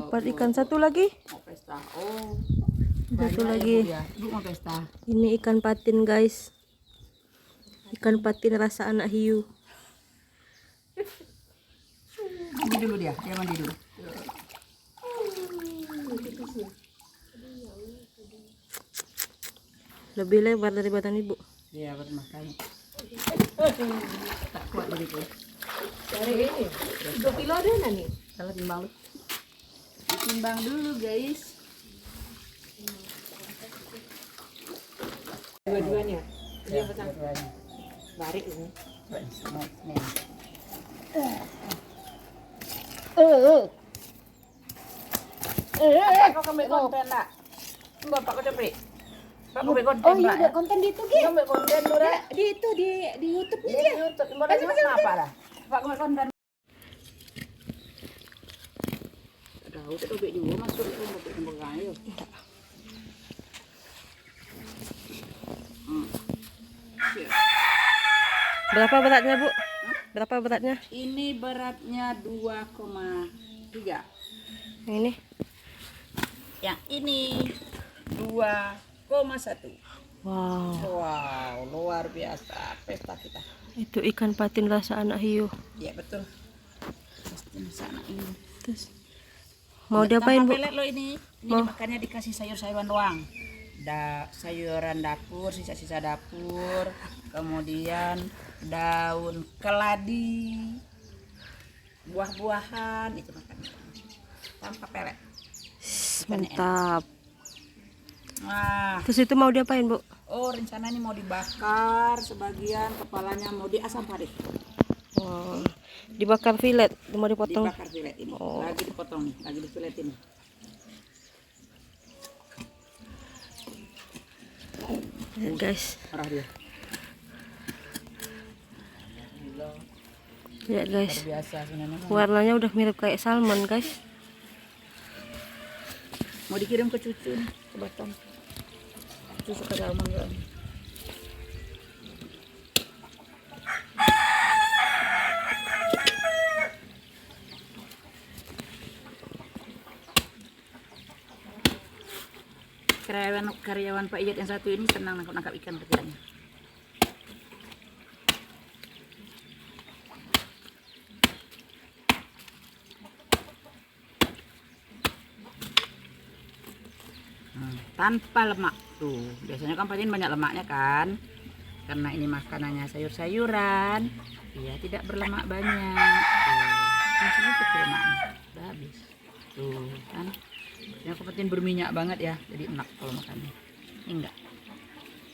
dapat ikan satu lagi. Mau pesta. Oh. Satu Banyak lagi. ya, Bu, ya. Bu mau pesta. Ini ikan patin, guys. Ikan patin rasa anak hiu. Mandi dulu dia mandi dulu. Lebih lebar dari badan ibu. Iya, makanya. Tak kuat diriku. Dari ini 2 kilo ada nggak nih? Kalau timbang lu. Ditimbang dulu, guys. Dua-duanya. Ya, dua-duanya. Barik ini. Kau ambil konten nak? Bapak kau cepet. Pak ambil konten. Oh iya, ada konten di itu, Gi. Ambil konten lu dah. Di itu di YouTube nih Di dia. YouTube. Mau apa dah? Pak ambil konten. Tahu tak dobek juga masuk itu dobek tembang ayo. Berapa beratnya, Bu? Berapa beratnya? Ini beratnya 2,3. Yang ini? Yang ini 2,1. Wow. Wow, luar biasa pesta kita. Itu ikan patin rasa anak hiu. Iya betul. Pasti sana ini. Terus mau diapain, Bu? Pelet lo ini. Ini Mau. makannya dikasih sayur-sayuran doang. Sayuran dapur, sisa-sisa dapur, kemudian daun keladi, buah-buahan itu makannya tanpa pelet. Mantap. Wah, Terus itu mau diapain, Bu? oh rencana ini mau dibakar sebagian, kepalanya mau diasam parit, Oh, dibakar filet, mau dipotong. dibakar filet ini, Oh. lagi dipotong nih, lagi difiletin. Lihat, guys. Marah dia. Lihat, guys. Luar biasa sebenarnya. Warnanya udah mirip kayak salmon, guys. Mau dikirim ke cucu nih, ke Batam. Cucu suka salmon kan. Karyawan Pak Ijat yang satu ini senang nangkap ikan kerjanya. Tanpa lemak tuh, biasanya kan patin banyak lemaknya kan, karena ini makanannya sayur-sayuran, dia tidak berlemak banyak. Tuh, sedikit lemaknya, udah habis. Tuh kan, biasanya patin berminyak banget ya, jadi enak kalau makannya. Ini enggak,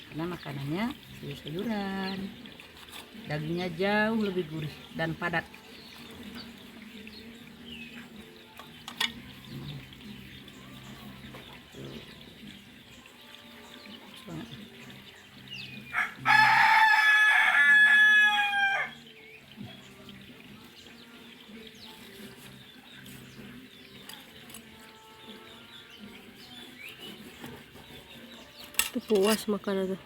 karena makanannya sayur-sayuran, dagingnya jauh lebih gurih dan padat. Itu puas makan itu.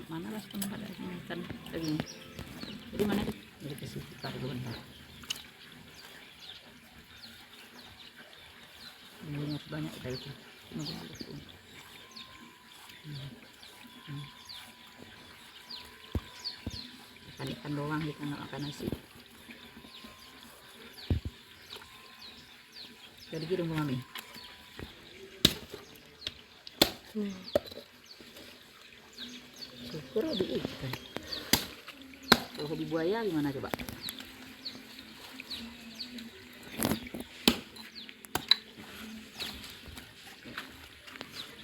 Mana lah sepenuh ada ikan daging. Jadi mana itu? Jadi kasih putar dulu bentar. Ini banyak kita itu. Ikan doang kita nggak makan nasi. Jadi kirim ke mami. Syukur ada ikan. Kalau hobi buaya gimana coba?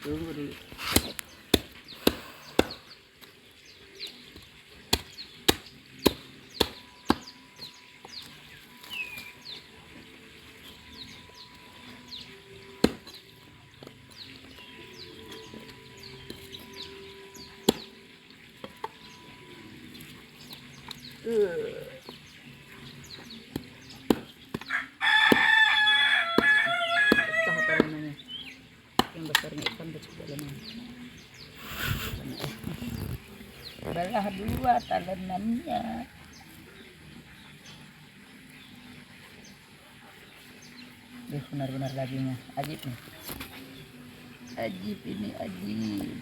Tunggu dulu. Pecah belah dua talenannya. Benar-benar dagingnya ajib nih. Ajib ini ajib.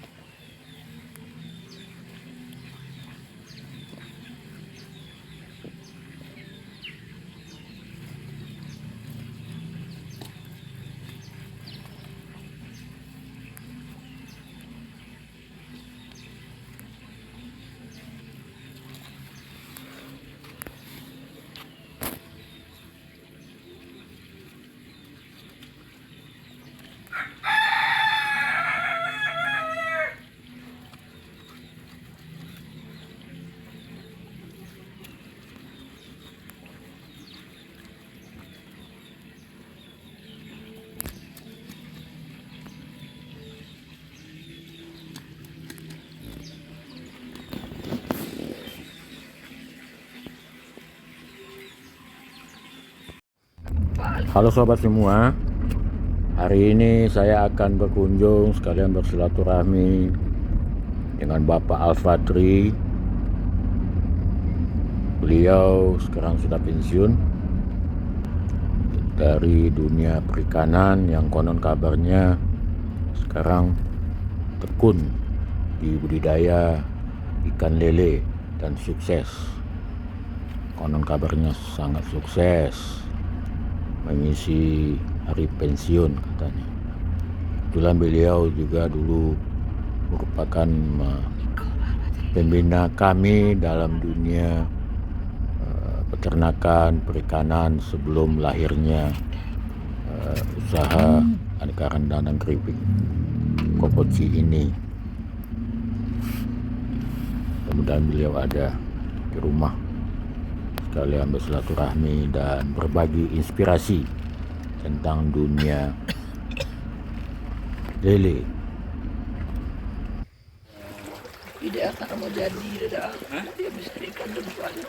Halo sobat semua, hari ini saya akan berkunjung sekalian bersilaturahmi dengan Bapak Al-Fadri. Beliau sekarang sudah pensiun dari dunia perikanan yang konon kabarnya sekarang tekun di budidaya ikan lele dan sukses. Konon kabarnya sangat sukses mengisi hari pensiun katanya. Kebetulan beliau juga dulu merupakan pembina kami dalam dunia peternakan, perikanan sebelum lahirnya usaha aneka rendang dan keripik Kokoci ini. Mudah-mudahan beliau ada di rumah sekalian bersilaturahmi dan berbagi inspirasi tentang dunia lele.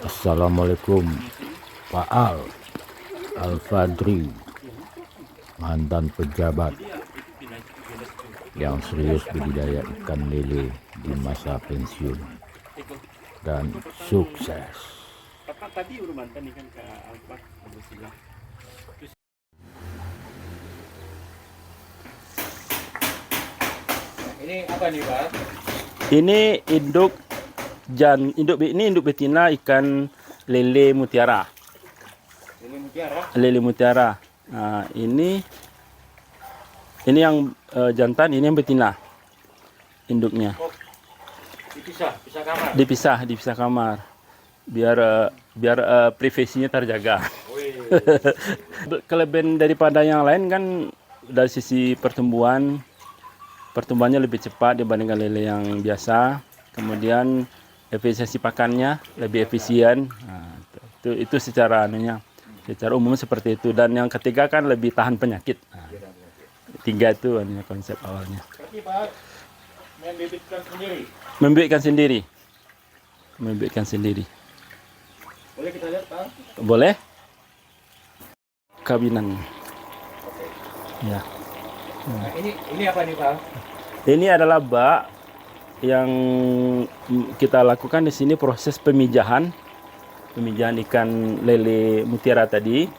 Assalamualaikum Pak Al-Fadri, mantan pejabat yang serius budidaya ikan lele di masa pensiun dan sukses. Tadi udah mantan ikan ke Alfa bersilah. Ini apa nih Pak? Ini induk betina ikan lele mutiara. Lele mutiara. Lele mutiara. Nah, ini yang jantan, ini yang betina. Induknya. Oh, dipisah kamar. Dipisah kamar. Biar privasinya terjaga. Kelebihan daripada yang lain kan dari sisi pertumbuhannya lebih cepat dibandingkan lele yang biasa. Kemudian efisiensi pakannya lebih efisien. Nah, itu secara umum seperti itu. Dan yang ketiga kan lebih tahan penyakit. Nah, tiga itu konsep awalnya. Tapi Pak Membibitkan sendiri. Boleh kita lihat Pak? Boleh. Kawinan. Ya. Nah, ini apa nih Pak? Ini adalah bak yang kita lakukan di sini, proses pemijahan ikan lele mutiara tadi.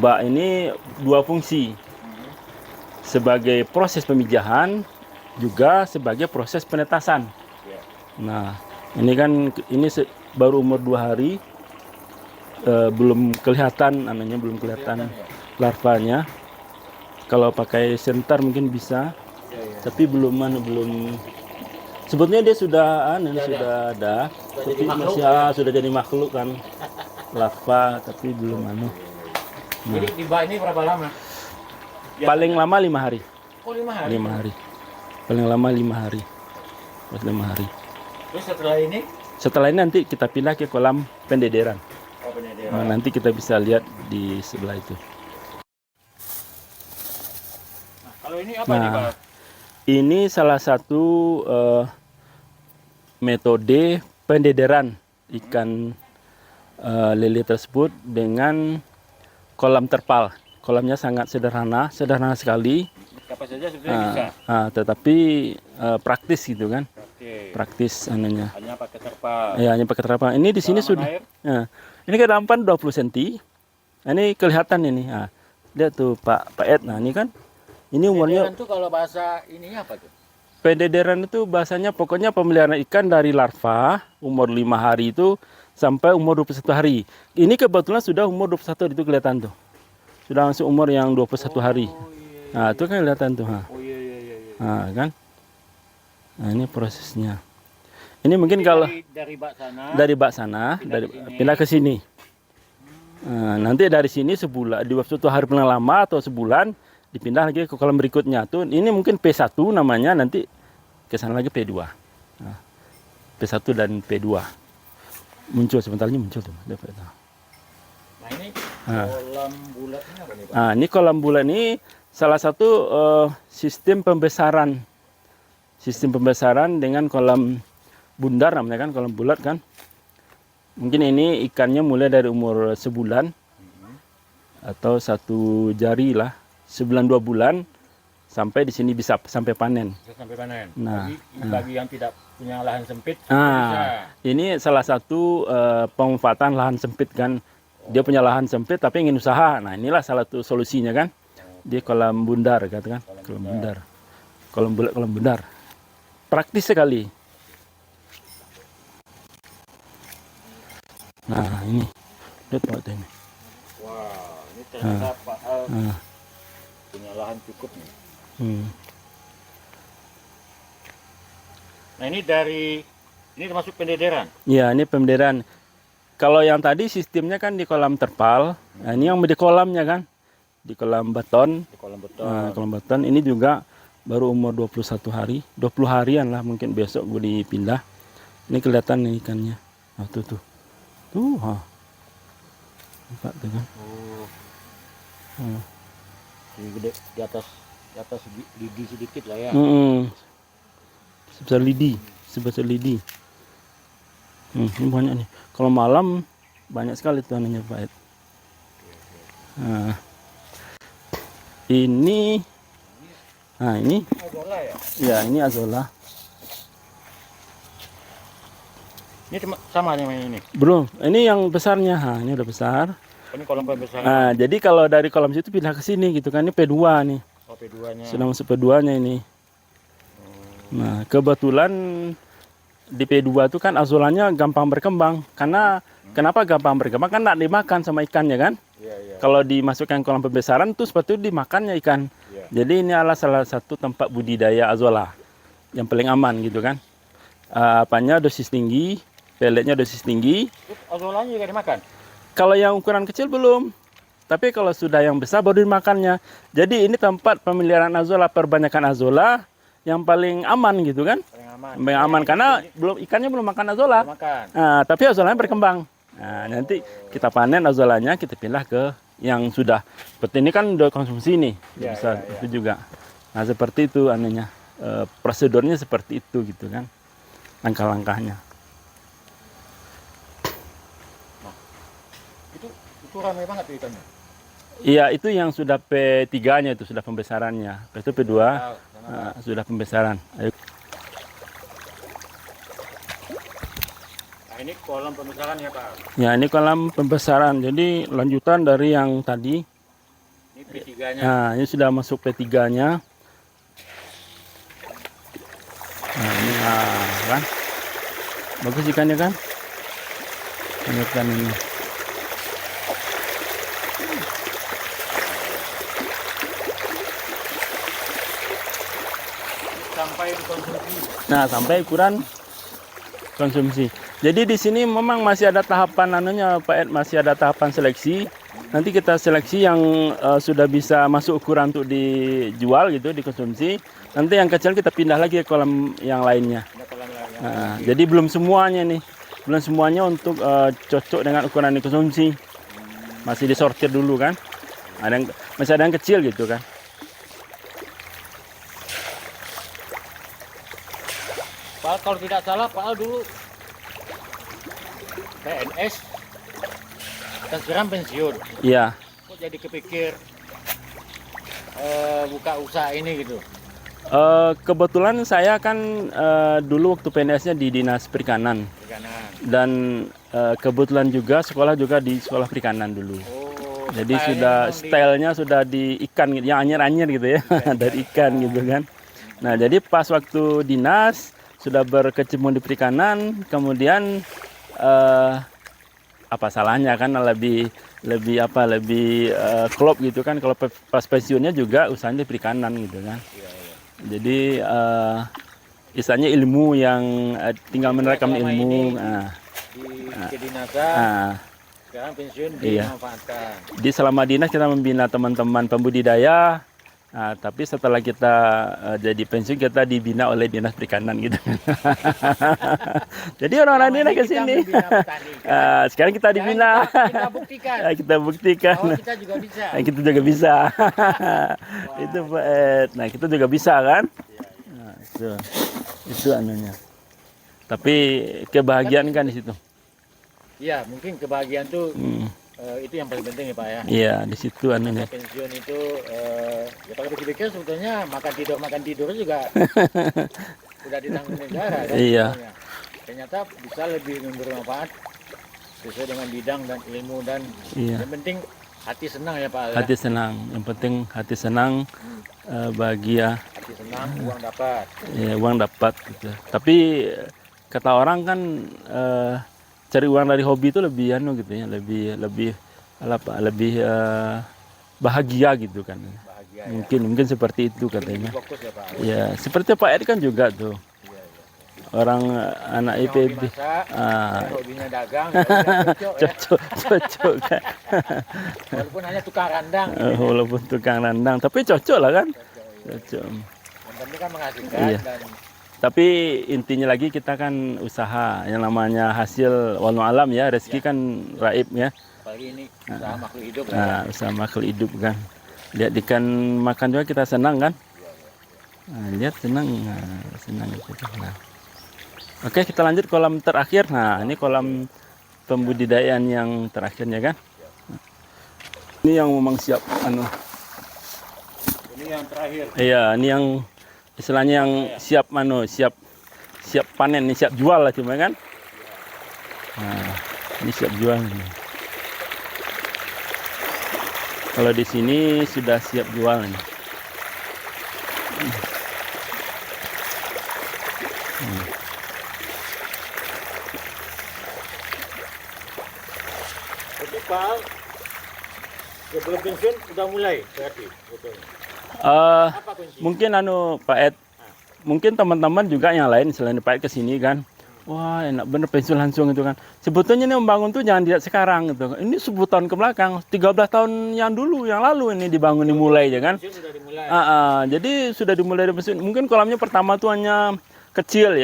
Bak ini dua fungsi, sebagai proses pemijahan juga sebagai proses penetasan. Nah, ini baru umur 2 hari, belum kelihatan larvanya. Kalau pakai senter mungkin bisa, tapi belum. Sebetulnya dia sudah ada, tapi masih sudah jadi makhluk kan, larva, tapi belum Nah. Jadi di bak ini berapa lama? Paling lama 5 hari. Oh 5 hari. 5 hari. Paling lama 5 hari. Pas 5 hari. Terus setelah ini nanti kita pindah ke kolam pendederan. Oh, pendederan. Nah, nanti kita bisa lihat di sebelah itu. Nah, kalau ini apa nih Pak? Ini salah satu metode pendederan ikan lele tersebut dengan kolam terpal. Kolamnya sangat sederhana sekali. Apa saja sebenarnya bisa. Tetapi praktis gitu kan. Oke. Praktis anunya. Hanya pakai terpal. Ya, hanya pakai terapang. Ini di sini sudah. Air. Ya. Ini kedalaman 20 cm. Nah, ini kelihatan ini. Nah, lihat tuh Pak Ed. Nah, ini kan. Ini umurnya Pendederan tuh kalau bahasa ininya apa tuh? pendederan itu bahasanya pokoknya pemeliharaan ikan dari larva umur 5 hari itu sampai umur 21 hari. Ini kebetulan sudah umur 21 itu kelihatan tuh. Sudah langsung umur yang 21 hari. Nah, itu kan kelihatan tuh. Nah. Oh iya iya iya. iya. Nah, kan. Nah, ini prosesnya. Ini mungkin kalau Dari bak sana. dari bak sana, pindah ke sini. Nah, nanti dari sini sebulan, di waktu 1 hari paling lama atau sebulan, dipindah lagi ke kolam berikutnya. Tuh, ini mungkin P1 namanya, nanti ke sana lagi P2. Nah, P1 dan P2. Muncul sebentar lagi muncul tuh. Nah ini Nah. kolam bulatnya apa nih Pak? Nah, ini kolam bulat ini salah satu sistem pembesaran. Sistem pembesaran dengan kolam bundar namanya kan, kolam bulat kan. Mungkin ini ikannya mulai dari umur sebulan atau 1 jari lah, sebulan 2 bulan sampai di sini bisa sampai panen. Bisa sampai panen. Nah, Bagi yang tidak punya lahan sempit bisa. Nah, ini salah satu pemanfaatan lahan sempit kan. Dia punya lahan sempit tapi ingin usaha. Nah, inilah salah satu solusinya kan. Di kolam bundar katakan, kolam bundar. Kolam bulat, kolam bundar. Praktis sekali. Nah, ini. Lihat Pak ini. Wah, ini ternyata Pak Al Nah, punya lahan cukup nih. hmm. Nah ini ini termasuk pendederan. Ya, ini pemeliharaan. Kalau yang tadi sistemnya kan di kolam terpal. Nah, ini yang di kolamnya kan. Di kolam beton. Di kolam beton. Nah, kolam beton ini juga baru umur 21 hari. 20 harian lah mungkin besok gue dipindah. Ini kelihatan nih ikannya. Nah, tuh. Tuh, ha. Nampak tuh kan. Oh. Hmm. Ini gede di atas lidi sedikit lah ya. Sebesar lidi. Ini banyak nih. Kalau malam banyak sekali tuh anunya Pak Ed. Nah, ini Azola ya. ya ini azola. Ini sama yang ini. Belum, ini yang besarnya. Ini udah besar. Oh, ini kolam pembesaran. Nah, jadi kalau dari kolam situ pindah ke sini gitu kan. Ini P2 nih. Oh, P2-nya. Sudah masuk P2-nya ini. Nah, kebetulan di P2 itu kan azolanya gampang berkembang. Karena kenapa gampang berkembang? Kan tidak dimakan sama ikannya kan. Iya, iya. Kalau dimasukkan kolam pembesaran tuh seperti itu dimakannya ikan. Iya. Jadi ini adalah salah satu tempat budidaya azola yang paling aman gitu kan. Apanya dosis tinggi, peletnya dosis tinggi. Terus azolanya juga dimakan. Kalau yang ukuran kecil belum. Tapi kalau sudah yang besar baru dimakannya. Jadi ini tempat pemeliharaan azola, perbanyakan azola yang paling aman gitu kan. Paling aman. Paling aman karena ikannya belum makan azola. Makan. Nah, tapi azolanya berkembang. Nah, nanti kita panen azolanya, kita pindah ke yang sudah seperti ini kan udah konsumsi nih. Ya, Bisa ya, ya. itu juga. Nah, seperti itu anunya. Prosedurnya seperti itu gitu kan. Langkah-langkahnya. Itu ramai banget tuh ikannya. Iya, itu yang sudah P3-nya itu sudah pembesarannya. Itu P2 sudah pembesaran. Ayo. Nah, ini kolam pembesaran ya Pak. Ya, ini kolam pembesaran. Jadi lanjutan dari yang tadi. Ini P3-nya. Nah, ini sudah masuk P3-nya. Nah, ini kan. Bagus ikannya kan? Lanjutkan ini. Sampai dikonsumsi. Nah, sampai ukuran konsumsi. Jadi di sini memang masih ada tahapan anunya Pak Ed, masih ada tahapan seleksi. Nanti kita seleksi yang sudah bisa masuk ukuran untuk dijual gitu, dikonsumsi. Nanti yang kecil kita pindah lagi ke kolam yang lainnya. Ada kolam lain. Nah, jadi belum semuanya nih. Belum semuanya untuk cocok dengan ukuran dikonsumsi. Masih disortir dulu kan. Masih ada yang kecil gitu kan. Pak Al, kalau tidak salah Pak Al dulu PNS dan sekarang pensiun. Iya. Kok jadi kepikir buka usaha ini gitu? Kebetulan saya kan dulu waktu PNS-nya di Dinas Perikanan. Dan kebetulan juga sekolah juga di sekolah perikanan dulu. Jadi stylenya sudah di ikan gitu, yang anyir-anyir gitu ya, dari ikan gitu kan. Nah, jadi pas waktu dinas sudah berkecimpung di perikanan, kemudian apa salahnya kan lebih klop gitu kan, kalau pas pensiunnya juga usahanya di perikanan gitu kan. Jadi istilahnya ilmu yang tinggal menerapkan ilmu. Di kedinasan, sekarang pensiun dimanfaatkan. Di selama dinas kita membina teman-teman pembudidaya. Nah, tapi setelah kita jadi pensiun kita dibina oleh dinas perikanan gitu. Jadi orang-orang dinas ke sini. Sekarang kita dibina. Kita buktikan. Kita buktikan. Bahwa kita juga bisa. Kita juga bisa. Itu Pak Ed. Nah, kita juga bisa kan? Nah, itu anunya. Tapi kebahagiaan kan di situ. Iya, mungkin kebahagiaan tuh itu yang paling penting ya Pak ya. Iya, di situ anunya. Pensiun itu ya kalau dipikir sebetulnya makan tidur juga sudah ditanggung negara kan. Iya. Sebetulnya. Ternyata bisa lebih memberi manfaat sesuai dengan bidang dan ilmu dan yang penting hati senang ya Pak. Hati senang. Yang penting hati senang, bahagia. Hati senang, uang dapat. Ya, uang dapat gitu. Tapi kata orang kan cari uang dari hobi itu lebih gitu ya, lebih bahagia gitu kan. Bahagia, mungkin seperti itu katanya. Fokus ya Pak. Ya, seperti Pak Ed kan juga tuh. Orang anak IPB. Hobinya dagang, Cocok kan. walaupun hanya tukang randang. Walaupun tukang randang, tapi cocok lah kan. Cocok. Yang penting kan menghasilkan dan Tapi intinya lagi kita kan usaha, yang namanya hasil wallahu alam ya, rezeki kan raib ya. apalagi ini usaha makhluk hidup ya. Nah, usaha makhluk hidup kan. Lihat ikan makan juga kita senang kan. Nah, lihat senang, senang gitu. Nah. Oke, kita lanjut kolam terakhir. Nah, ini kolam pembudidayaan yang terakhirnya kan. Ini yang memang siap Ini yang terakhir. Iya, ini yang istilahnya yang siap siap panen, ini siap jual lah cuma kan. Nah, ini siap jual. Kalau di sini sudah siap jual nih. Jadi Pak, sebelum pensiun sudah mulai berarti betulnya. Apa kuncinya? Mungkin Pak Ed, mungkin teman-teman juga yang lain selain Pak Ed kesini kan, wah enak bener pensiun langsung itu kan. Sebetulnya ini membangun tuh jangan dilihat sekarang gitu. Ini 10 tahun ke belakang, 13 tahun yang lalu ini dibangun dimulai ya kan. Pensiun sudah dimulai. Jadi sudah dimulai dari pensiun. Mungkin kolamnya pertama tuh hanya kecil,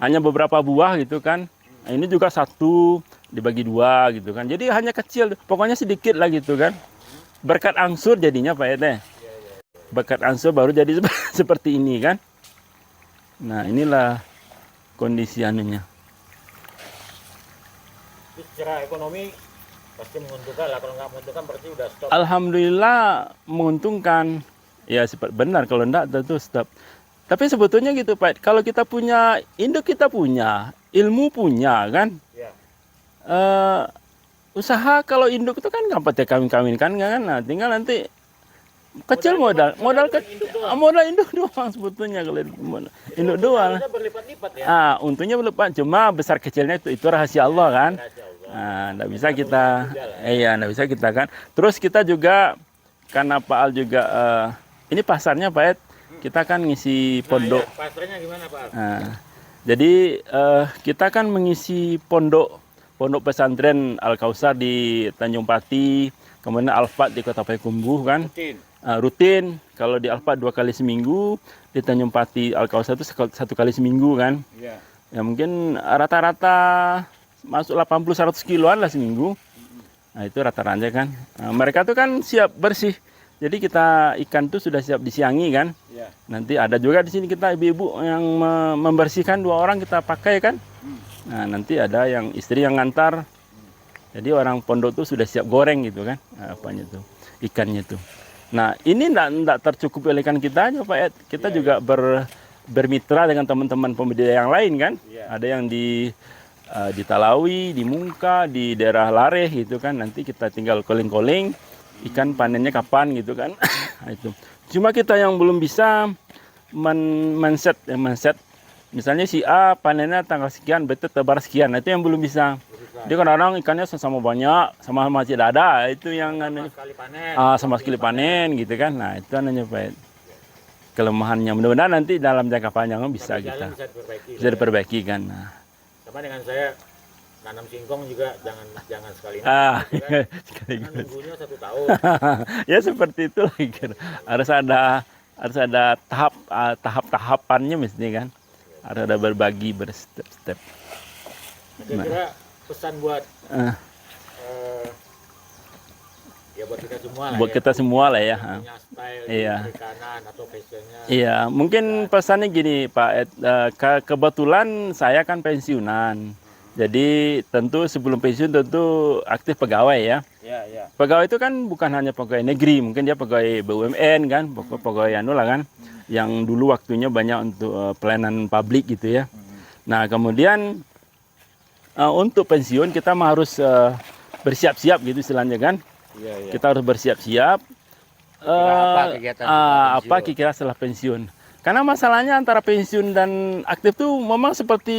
hanya beberapa buah gitu kan. Nah, ini juga satu dibagi 2 gitu kan. Jadi hanya kecil, pokoknya sedikit lah gitu kan. Berkat angsur jadinya Pak Ed. Berkat angsur baru jadi seperti ini kan. Nah, inilah kondisi anunya. Secara ekonomi pasti menguntungkan lah, kalau nggak menguntungkan berarti udah stop. Alhamdulillah menguntungkan. Ya benar, kalau enggak tentu stop. Tapi sebetulnya gitu Pak, kalau kita punya induk, kita punya ilmu, punya kan. Ya. Usaha kalau induk itu kan gampang kawin-kawinkan kan. Nah, tinggal nanti kecil modal induk doang sebetulnya, kalau induk doang. Kita berlipat-lipat ya. Untungnya berlipat, cuma besar kecilnya itu rahasia Allah kan. Enggak bisa kita enggak bisa kita kan. Terus kita juga karena Pak Al juga ini pasarnya Pak Ed, kita kan ngisi pondok. Ya, pasarnya gimana Pak Al? Jadi kita kan mengisi pondok pesantren Al Kausar di Tanjung Pati, kemudian Al-Fat di Kota Payakumbuh kan. Rutin. Kalau di Al-Fat 2 kali seminggu, di Tanjung Pati Al Kausar itu 1 kali seminggu kan. Iya. Ya mungkin rata-rata masuk 80-100 kiloan lah seminggu. Nah, itu rata-rata kan. Nah, mereka tuh kan siap bersih. Jadi kita ikan tuh sudah siap disiangi kan. Iya. Nanti ada juga di sini kita ibu-ibu yang membersihkan, 2 orang kita pakai kan. Nah, nanti ada yang istri yang ngantar. Jadi orang pondok tuh sudah siap goreng gitu kan. Apanya tuh? Ikannya tuh. Nah, ini enggak tercukupi oleh ikan kita aja, Pak Ed. Kita juga bermitra dengan teman-teman pembudidaya yang lain kan. Ada yang di Talawi, di Mungka, di daerah Lareh gitu kan. Nanti kita tinggal calling-calling ikan panennya kapan gitu kan. Nah, itu. Cuma kita yang belum bisa men-set. Misalnya si A panennya tanggal sekian, betul tebar sekian. Nah, itu yang belum bisa. Dia kadang-kadang ikannya sama banyak, sama masih ada. Itu yang sama sekali panen gitu kan. Nah, itu anehnya Pak Ed. Kelemahannya. Mudah-mudahan nanti dalam jangka panjang bisa kita bisa diperbaiki kan. Nah. Sama dengan saya nanam singkong juga jangan sekali sekaligus. Nunggunya 1 tahun. Ya seperti itu lagi kan. Harus ada tahap-tahapannya mestinya kan. Harus ada berbagi berstep-step. Kira-kira pesan buat ya buat kita semua lah. Buat kita semua lah ya. Punya style perikanan atau fashionnya. Iya, mungkin pesannya gini Pak Ed, kebetulan saya kan pensiunan. Jadi tentu sebelum pensiun tentu aktif pegawai ya. Iya. Pegawai itu kan bukan hanya pegawai negeri, mungkin dia pegawai BUMN kan, pegawai anu lah kan, yang dulu waktunya banyak untuk pelayanan publik gitu ya. Nah kemudian untuk pensiun kita harus bersiap-siap gitu istilahnya kan. Iya. Kita harus bersiap-siap. Apa kira-kira setelah pensiun? Karena masalahnya antara pensiun dan aktif tuh memang seperti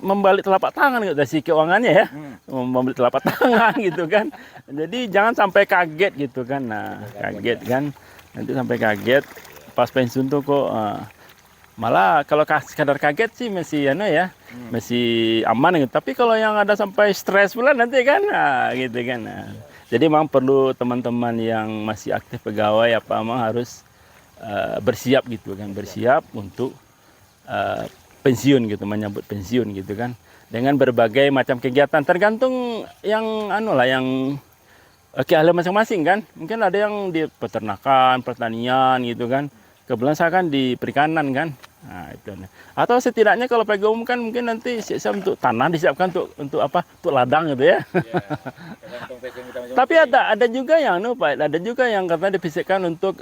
membalik telapak tangan gitu dari keuangannya ya, membalik telapak tangan gitu kan. Jadi jangan sampai kaget gitu kan. Nah kaget kan, nanti sampai kaget pas pensiun tuh kok malah kalau sekadar kaget sih masih masih aman gitu. Tapi kalau yang ada sampai stres pula nanti kan, gitu kan. Nah. Jadi memang perlu teman-teman yang masih aktif pegawai memang harus bersiap gitu kan, bersiap untuk pensiun gitu, menyambut pensiun gitu kan, dengan berbagai macam kegiatan tergantung yang yang keahlian masing-masing kan. Mungkin ada yang di peternakan, pertanian gitu kan. Kebetulan saya kan di perikanan kan. Nah, itu. Atau setidaknya kalau pegawai umum kan mungkin nanti siap untuk tanah disiapkan untuk apa? Untuk ladang gitu ya. Tapi ada juga yang Pak, ada juga yang katanya dipisahkan untuk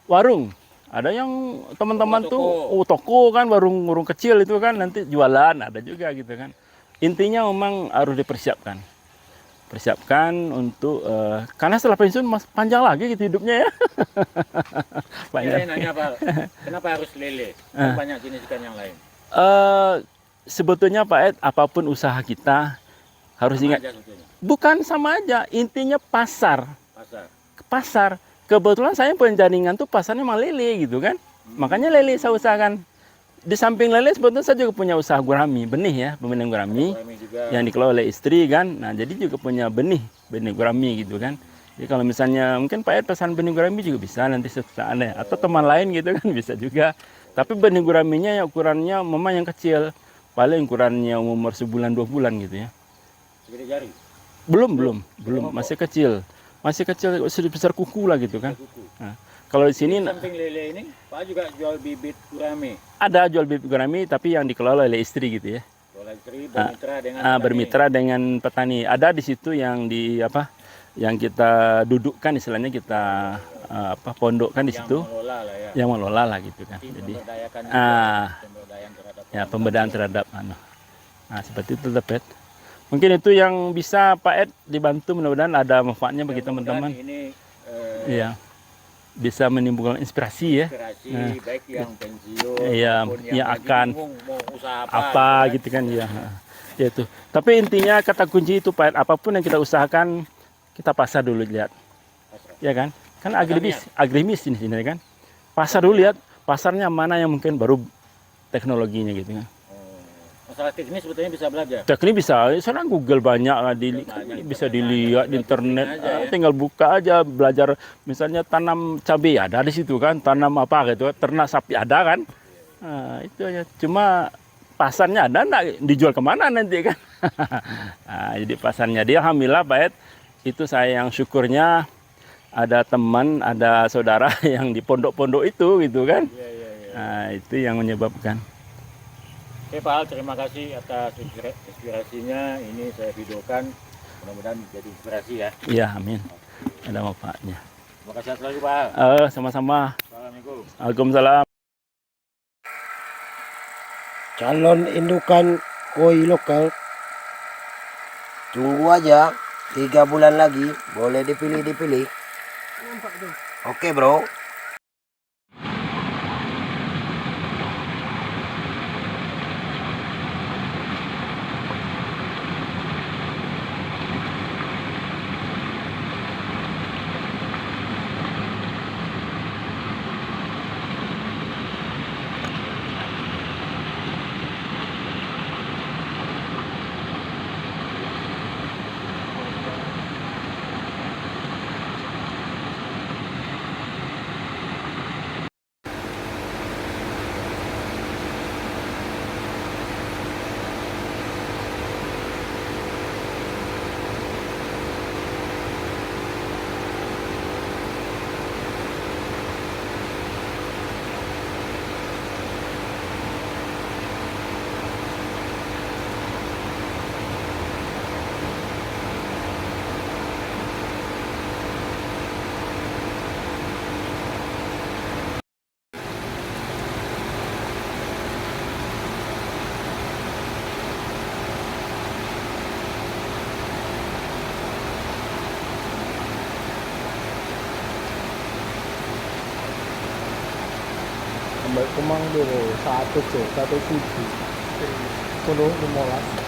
warung. Ada yang teman-teman toko kan, warung kecil itu kan nanti jualan, ada juga gitu kan. Intinya memang harus dipersiapkan. Persiapkan untuk karena setelah pensiun panjang lagi gitu hidupnya ya. Saya nanya Pak, kenapa harus lele? Banyak jenis ikan yang lain. Sebetulnya Pak Ed, apapun usaha kita harus ingat, bukan sama aja, intinya pasar. Kebetulan saya penjaringan tuh pasarnya malah lele gitu kan. Makanya lele saya usahakan. Di samping lele sebetulnya saya juga punya usaha gurami, benih ya, benih gurami yang dikelola oleh istri kan. Nah, jadi juga punya benih gurami gitu kan. Jadi kalau misalnya mungkin Pak Ed pesan benih gurami juga bisa nanti saat ya, atau teman lain gitu kan bisa juga. Tapi benih guraminya ya ukurannya memang yang kecil. Paling ukurannya umur sebulan 2 bulan gitu ya. Segede jari? Belum, masih kecil. Masih kecil sebesar kuku lah gitu kan. Nah, kalau di sini samping lele ini, Pak juga jual bibit gurami. Ada jual bibit gurami tapi yang dikelola oleh istri gitu ya. Istri bermitra dengan petani. Bermitra dengan petani. Ada di situ yang yang kita dudukkan istilahnya kita pondokkan di situ. Yang mengelola lah gitu kan. Jadi pemberdayaan terhadap Nah, seperti itu Pak Ed. Mungkin itu yang bisa Pak Ed dibantu, mudah-mudahan ada manfaatnya bagi teman-teman. Iya. Bisa menimbulkan inspirasi ya. Baik yang pensiun maupun yang akan mau usaha apa gitu kan ya. Ya itu. Tapi intinya kata kunci itu Pak, apapun yang kita usahakan kita pasar dulu lihat. Ya kan? Kan agrimis ini kan. Pasar dulu lihat, pasarnya mana yang mungkin baru teknologinya gitu kan. Masalah teknis sebetulnya bisa belajar. Teknis bisa, sekarang Google banyak bisa dilihat di internet, tinggal buka aja belajar. Misalnya tanam cabai ada di situ kan, tanam apa gitu, ternak sapi ada kan. Nah, itu aja. Cuma pasarnya ada enggak, dijual kemana nanti kan. Nah, jadi pasarnya dia alhamdulillah Pak Ed, itu saya yang syukurnya ada teman, ada saudara yang di pondok-pondok itu gitu kan. Nah, itu yang menyebabkan. Oke Pak Al, terima kasih atas inspirasinya. Ini saya videokan, mudah-mudahan jadi inspirasi ya. Iya, amin. Ada manfaatnya. Semoga sehat selalu Pak. Sama-sama. Assalamualaikum. Waalaikumsalam. Calon indukan koi lokal. Tunggu aja 3 bulan lagi, boleh dipilih. Oke bro. Ambil kemang dulu, 1 C, 1 suci. 10, 15.